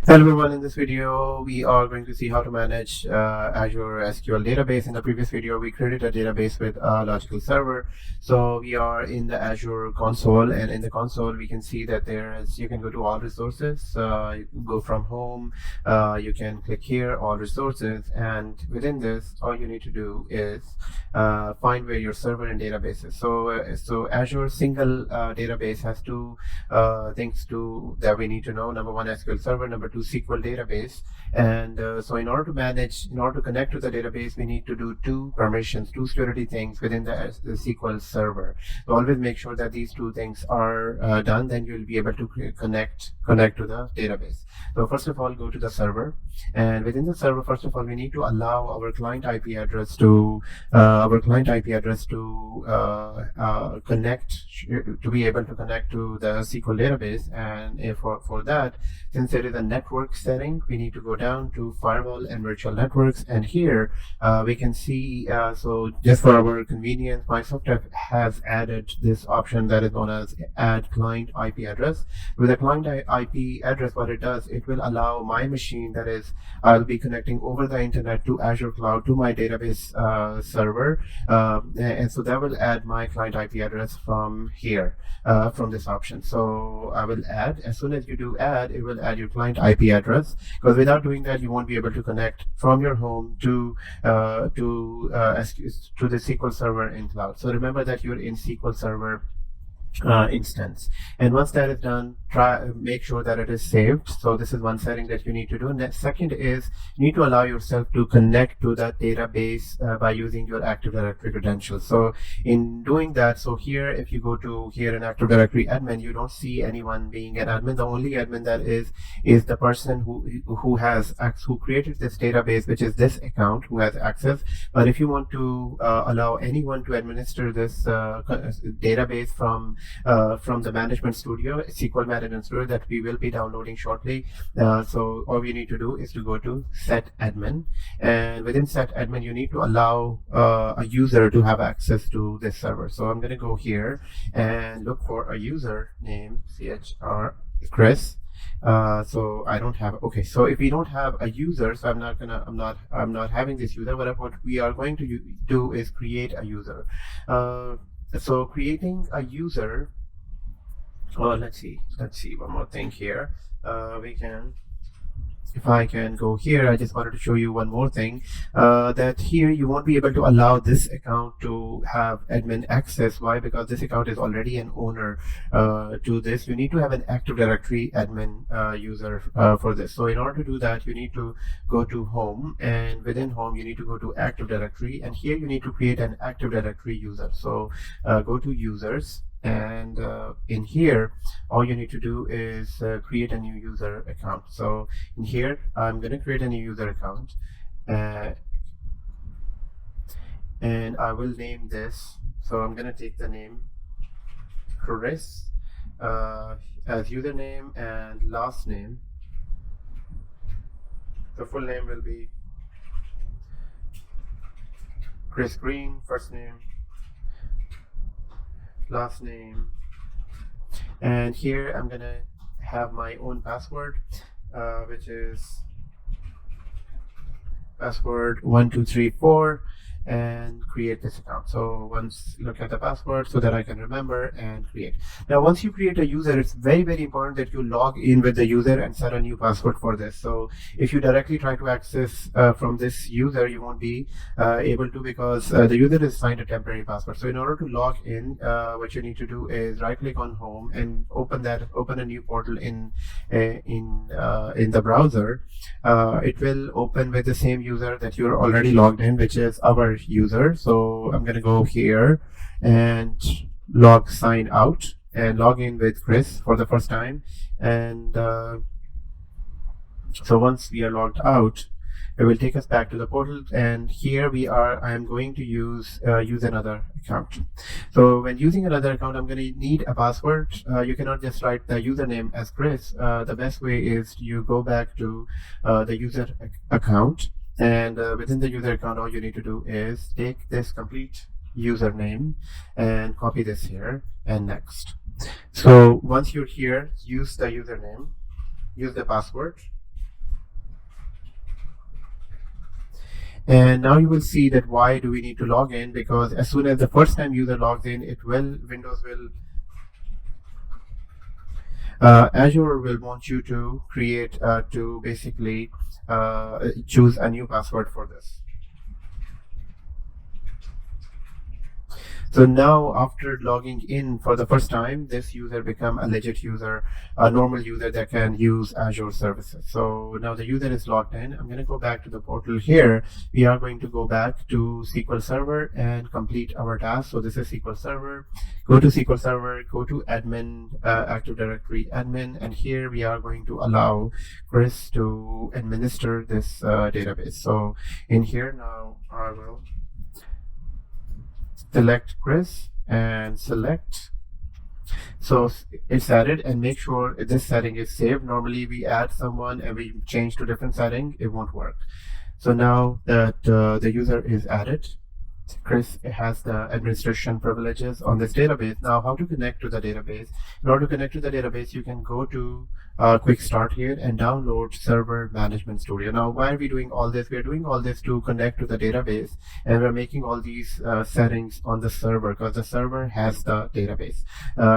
Hello everyone, in this video we are going to see how to manage Azure SQL database. In the previous video we created a database with a logical server. So we are in the Azure console, and in the console we can see that you can go to all resources, you can go from home, you can click here, all resources, and within this all you need to do is find where your server and database is. So Azure single database has two things that we need to know. Number one, SQL Server. Number two, SQL database. And so in order to connect to the database, we need to do two permissions, two security things within the SQL Server. So always make sure that these two things are done. Then you'll be able to connect to the database. So first of all, go to the server, and within the server, first of all, we need to allow our client IP address to connect, to be able to connect to the SQL database. And for that, since there is a network setting, we need to go down to firewall and virtual networks, and here we can see, so just for our convenience, Microsoft has added this option that is known as add client IP address. With a client IP address, what it does, it will allow my machine, that is, I'll be connecting over the internet to Azure Cloud, to my database server, and so that will add my client IP address from here, from this option. So I will add, as soon as you do add, it will add your client IP address, because without doing that you won't be able to connect from your home to the SQL Server in cloud. So remember that you're in SQL Server instance, and once that is done, make sure that it is saved. So this is one setting that you need to do. Next, second is you need to allow yourself to connect to that database by using your Active Directory credentials. So in doing that, so here, if you go to here in Active Directory admin, you don't see anyone being an admin. The only admin that is the person who created this database, which is this account, who has access. But if you want to allow anyone to administer this database from the management studio, SQL management studio, that we will be downloading shortly. So all we need to do is to go to set admin, and within set admin you need to allow a user to have access to this server. So I'm going to go here and look for a user name, Chris. So I don't have, okay, so if we don't have a user, so I'm not having this user, but what we are going to do is create a user. So creating a user, let's see one more thing here. If I can go here, I just wanted to show you one more thing, that here you won't be able to allow this account to have admin access. Why? Because this account is already an owner to this. You need to have an Active Directory admin user for this. So in order to do that, you need to go to home, and within home you need to go to Active Directory, and here you need to create an Active Directory user. So go to users, and in here all you need to do is create a new user account. So in here I'm going to create a new user account, and I will name this, so I'm going to take the name Chris as username, and last name, the full name will be Chris Green, first name, last name, and here I'm gonna have my own password, which is password 1234, and create this account. So once look at the password so that I can remember and create. Now once you create a user, it's very, very important that you log in with the user and set a new password for this. So if you directly try to access from this user, you won't be able to, because the user is assigned a temporary password. So in order to log in, what you need to do is right click on home and open a new portal in the browser. It will open with the same user that you're already logged in, which is our user. So I'm going to go here and sign out and log in with Chris for the first time. And so once we are logged out, it will take us back to the portal, and here we are. I am going to use another account. So when using another account, I'm going to need a password. You cannot just write the username as Chris. The best way is you go back to the user account, and within the user account, all you need to do is take this complete username and copy this here, and next. So once you're here, use the username, use the password, And now you will see that why do we need to log in, because as soon as the first time user logs in, Windows will Azure will want you to create to basically choose a new password for this. So now after logging in for the first time, this user become a legit user, a normal user that can use Azure services. So now the user is logged in. I'm going to go back to the portal here. We are going to go back to SQL Server and complete our task. So this is SQL Server. Go to SQL Server, go to admin, Active Directory admin, and here we are going to allow Chris to administer this database. So in here now I will select Chris and select. So it's added, and make sure this setting is saved. Normally we add someone and we change to different setting, it won't work. So now that the user is added, Chris has the administration privileges on this database. Now how to connect to the database? In order to connect to the database, you can go to quick start here and download Server Management Studio. Now why are we doing all this? We are doing all this to connect to the database, and we're making all these settings on the server because the server has the database.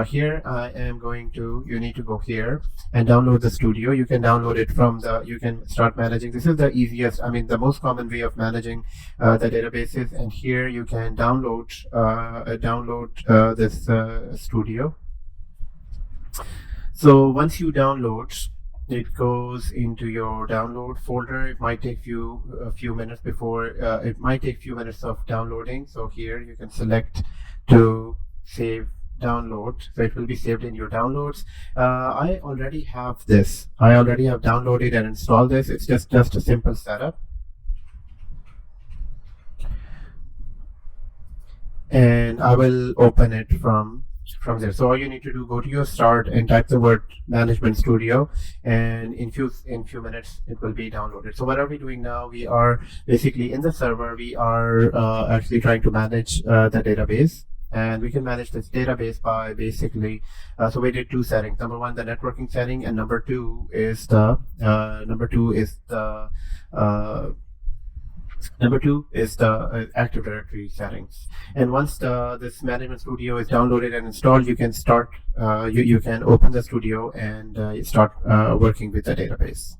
Here I am going to, you need to go here and download the studio. You can download it from the, you can start managing. This is the easiest, I mean the most common way of managing the databases, and here you can download this studio. So once you download, it goes into your download folder. It might take a few minutes before it might take few minutes of downloading. So here you can select to save download, so it will be saved in your downloads. I already have this. I already have downloaded and installed this. It's just a simple setup. And I will open it from there. So all you need to do, go to your start and type the word Management Studio, and in few minutes it will be downloaded. So what are we doing now? We are basically in the server. We are actually trying to manage the database, and we can manage this database by basically so we did two settings. Number one, the networking setting, and number two is the Active Directory settings. And once this Management Studio is downloaded and installed, you can start, you can open the studio and start working with the database.